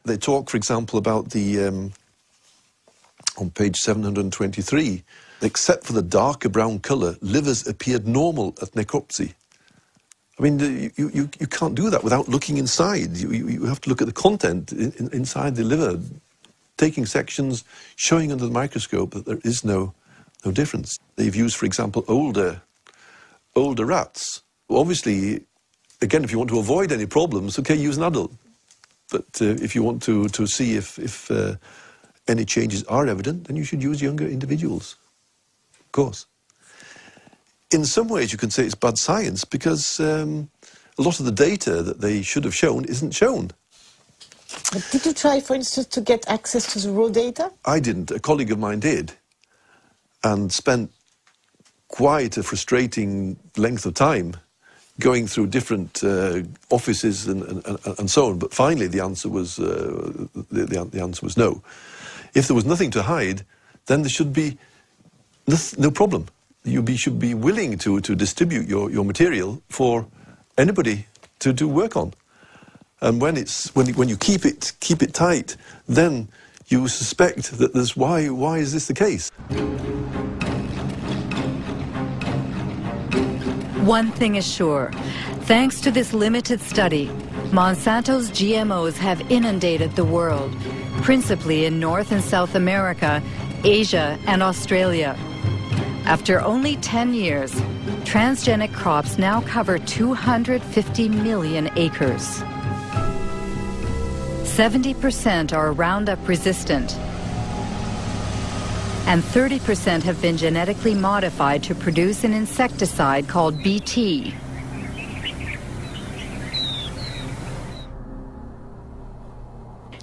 They talk, for example, about the, on page 723, except for the darker brown colour, livers appeared normal at necropsy. I mean, you can't do that without looking inside. You have to look at the content inside the liver, taking sections, showing under the microscope that there is no difference. They've used, for example, older rats. Obviously, again, if you want to avoid any problems, okay, use an adult. But if you want to see if any changes are evident, then you should use younger individuals, of course. In some ways, you can say it's bad science because a lot of the data that they should have shown isn't shown. But did you try, for instance, to get access to the raw data? I didn't. A colleague of mine did, and spent quite a frustrating length of time going through different offices and so on. But finally, the answer was the answer was no. If there was nothing to hide, then there should be no problem. You should be willing to distribute your material for anybody to work on. And when you keep it tight, then you suspect that there's why is this the case? One thing is sure, thanks to this limited study, Monsanto's GMOs have inundated the world, principally in North and South America, Asia, and Australia. After only 10 years, transgenic crops now cover 250 million acres. 70% are Roundup resistant, and 30% have been genetically modified to produce an insecticide called Bt.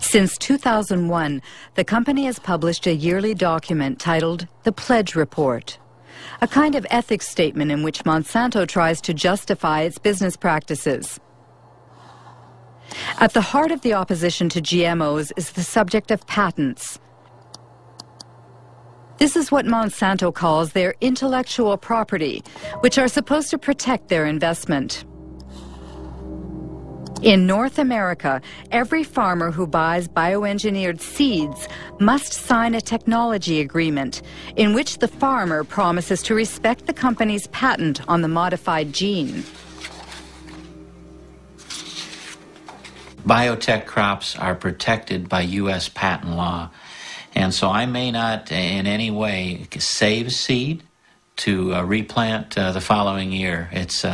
Since 2001, the company has published a yearly document titled the Pledge Report, a kind of ethics statement in which Monsanto tries to justify its business practices. At the heart of the opposition to GMOs is the subject of patents. This is what Monsanto calls their intellectual property, which are supposed to protect their investment. In North America, every farmer who buys bioengineered seeds must sign a technology agreement in which the farmer promises to respect the company's patent on the modified gene. Biotech crops are protected by U.S. patent law, and so I may not in any way save seed to replant the following year. It's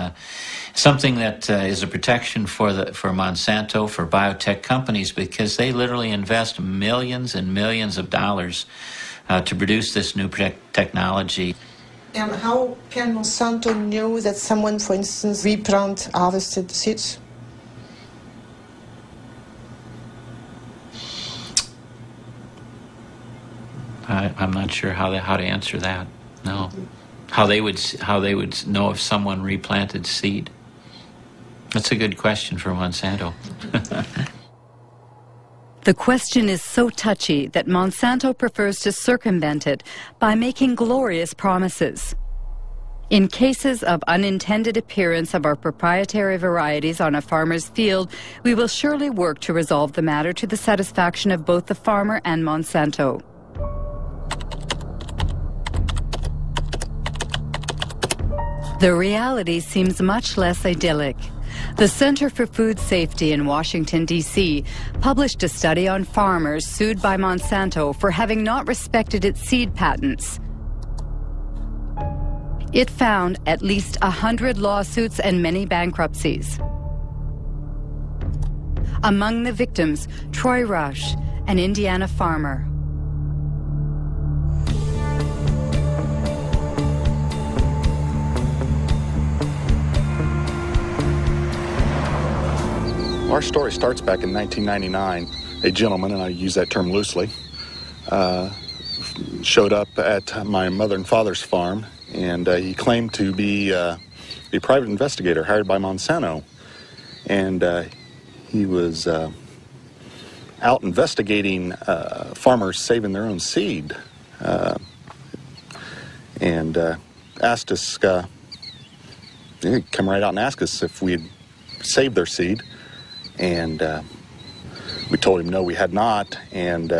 something that is a protection for Monsanto, for biotech companies, because they literally invest millions and millions of dollars to produce this new technology. And how can Monsanto know that someone, for instance, harvested seeds? I'm not sure how to answer that. No, how they would know if someone replanted seed. That's a good question for Monsanto. The question is so touchy that Monsanto prefers to circumvent it by making glorious promises. In cases of unintended appearance of our proprietary varieties on a farmer's field, we will surely work to resolve the matter to the satisfaction of both the farmer and Monsanto. The reality seems much less idyllic. The Center for Food Safety in Washington, D.C. published a study on farmers sued by Monsanto for having not respected its seed patents. It found at least 100 lawsuits and many bankruptcies. Among the victims, Troy Rush, an Indiana farmer. Our story starts back in 1999. A gentleman, and I use that term loosely, showed up at my mother and father's farm, and he claimed to be a private investigator hired by Monsanto. And he was out investigating farmers saving their own seed, and asked us, he'd come right out and ask us if we had saved their seed. And We told him no, we had not, and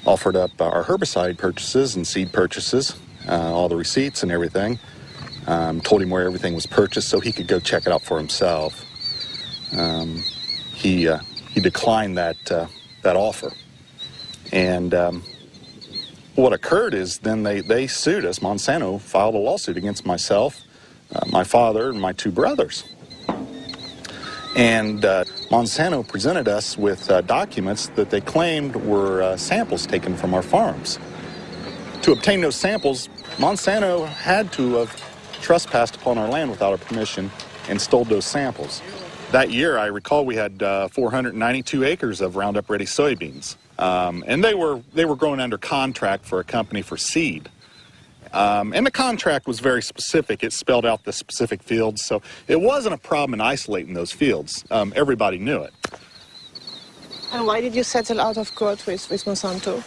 offered up our herbicide purchases and seed purchases, all the receipts and everything. Told him where everything was purchased so he could go check it out for himself. He declined that offer. And what occurred is then they sued us. Monsanto filed a lawsuit against myself, my father, and my two brothers. And Monsanto presented us with documents that they claimed were samples taken from our farms. To obtain those samples, Monsanto had to have trespassed upon our land without our permission and stole those samples. That year, I recall we had 492 acres of Roundup Ready soybeans. And they were growing under contract for a company for seed. And the contract was very specific. It spelled out the specific fields, so it wasn't a problem in isolating those fields. Everybody knew it. And why did you settle out of court with Monsanto?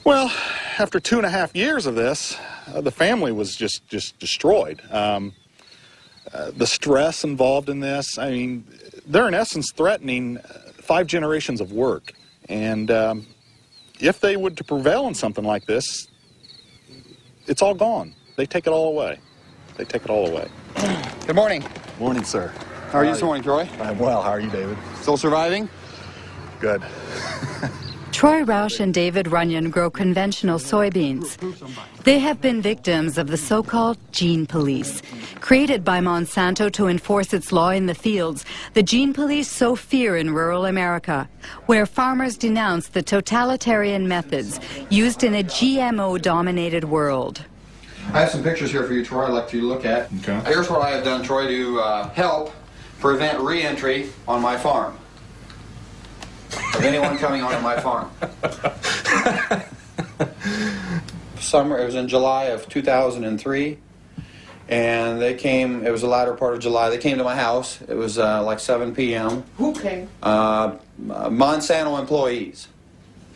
Well, after 2.5 years of this, the family was just destroyed. The stress involved in this, I mean, they're in essence threatening 5 generations of work. And if they would to prevail in something like this, it's all gone. They take it all away. They take it all away. Good morning. Morning, sir. How are you this morning, Troy? I'm well. How are you, David? Still surviving? Good. Troy Roush and David Runyon grow conventional soybeans. They have been victims of the so-called gene police. Created by Monsanto to enforce its law in the fields, the gene police sow fear in rural America, where farmers denounce the totalitarian methods used in a GMO-dominated world. I have some pictures here for you, Troy, I'd like you to look at. Okay. Here's what I have done, Troy, to help prevent re-entry on my farm of anyone coming onto my farm. It was in July of 2003, and they came, it was the latter part of July, they came to my house. It was like 7 p.m. Who came? Monsanto employees.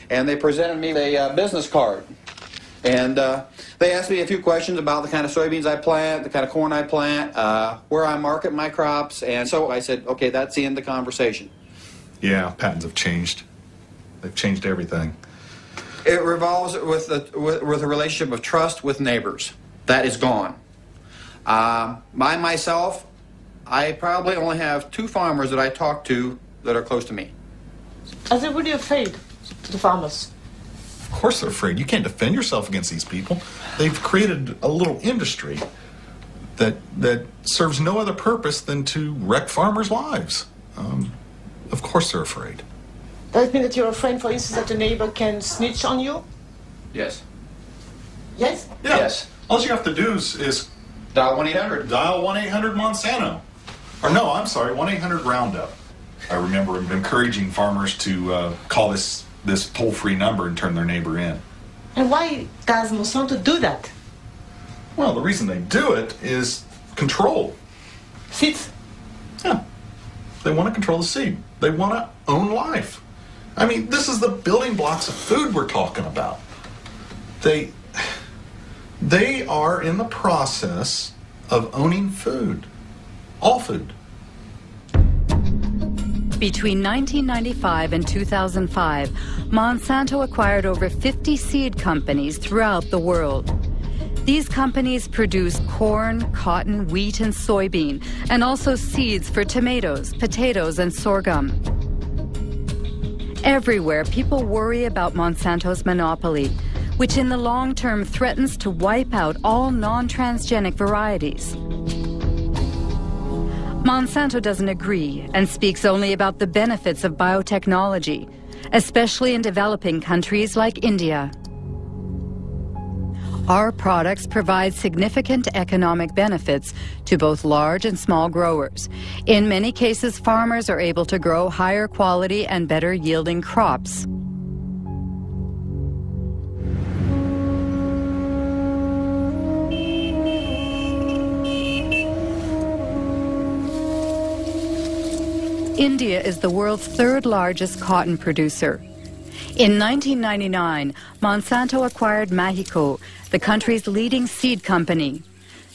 And they presented me a business card. And they asked me a few questions about the kind of soybeans I plant, the kind of corn I plant, where I market my crops, and so I said, okay, that's the end of the conversation. Yeah, patents have changed. They've changed everything. It revolves with a relationship of trust with neighbors. That is gone. Myself, I probably only have 2 farmers that I talk to that are close to me. Are they really afraid, the farmers? Of course they're afraid. You can't defend yourself against these people. They've created a little industry that serves no other purpose than to wreck farmers' lives. Of course they're afraid. Does it mean that you're afraid, for instance, that a neighbor can snitch on you? Yes. Yes? Yeah. Yes. All you have to do is Dial 1-800. dial 1-800 Monsanto. Or no, I'm sorry, 1-800 Roundup. I remember encouraging farmers to call this toll-free number and turn their neighbor in. And why does Monsanto do that? Well, the reason they do it is control. Seeds? Yeah. They want to control the seed. They want to own life. I mean, this is the building blocks of food we're talking about. They are in the process of owning food. All food. Between 1995 and 2005, Monsanto acquired over 50 seed companies throughout the world. These companies produce corn, cotton, wheat, and soybean, and also seeds for tomatoes, potatoes, and sorghum. Everywhere, people worry about Monsanto's monopoly, which in the long term threatens to wipe out all non-transgenic varieties. Monsanto doesn't agree and speaks only about the benefits of biotechnology, especially in developing countries like India. Our products provide significant economic benefits to both large and small growers. In many cases, farmers are able to grow higher quality and better yielding crops. India is the world's 3rd largest cotton producer. In 1999, Monsanto acquired Mahiko, the country's leading seed company.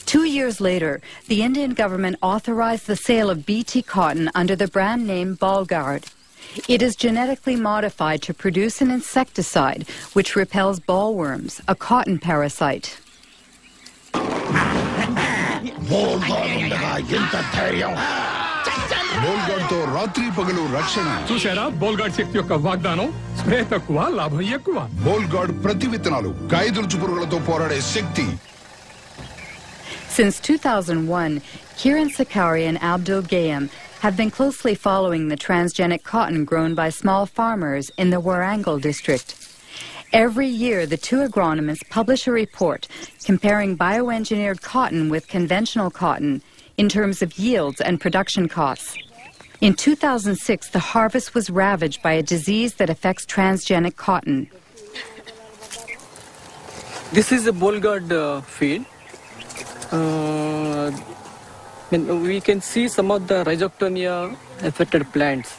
2 years later, the Indian government authorized the sale of Bt cotton under the brand name Balgard. It is genetically modified to produce an insecticide which repels bollworms, a cotton parasite. బోల్గార్డ్తో రాత్రి పగలు రక్షణ చూసారా Bollgard శక్తి యొక్క వాగ్దానం spray తక్కువ లాభం ఎక్కువ Bollgard ప్రతి విత్తనాలు కాయదొలుచు పురుగులతో పోరాడే శక్తి. Since 2001, Kiran Sakari and Abdul Gayam have been closely following the transgenic cotton grown by small farmers in the Warangal district. Every year, the two agronomists publish a report comparing bioengineered cotton with conventional cotton in terms of yields and production costs. In 2006, the harvest was ravaged by a disease that affects transgenic cotton. This is a Bollgard field. We can see some of the rhizoctomia affected plants.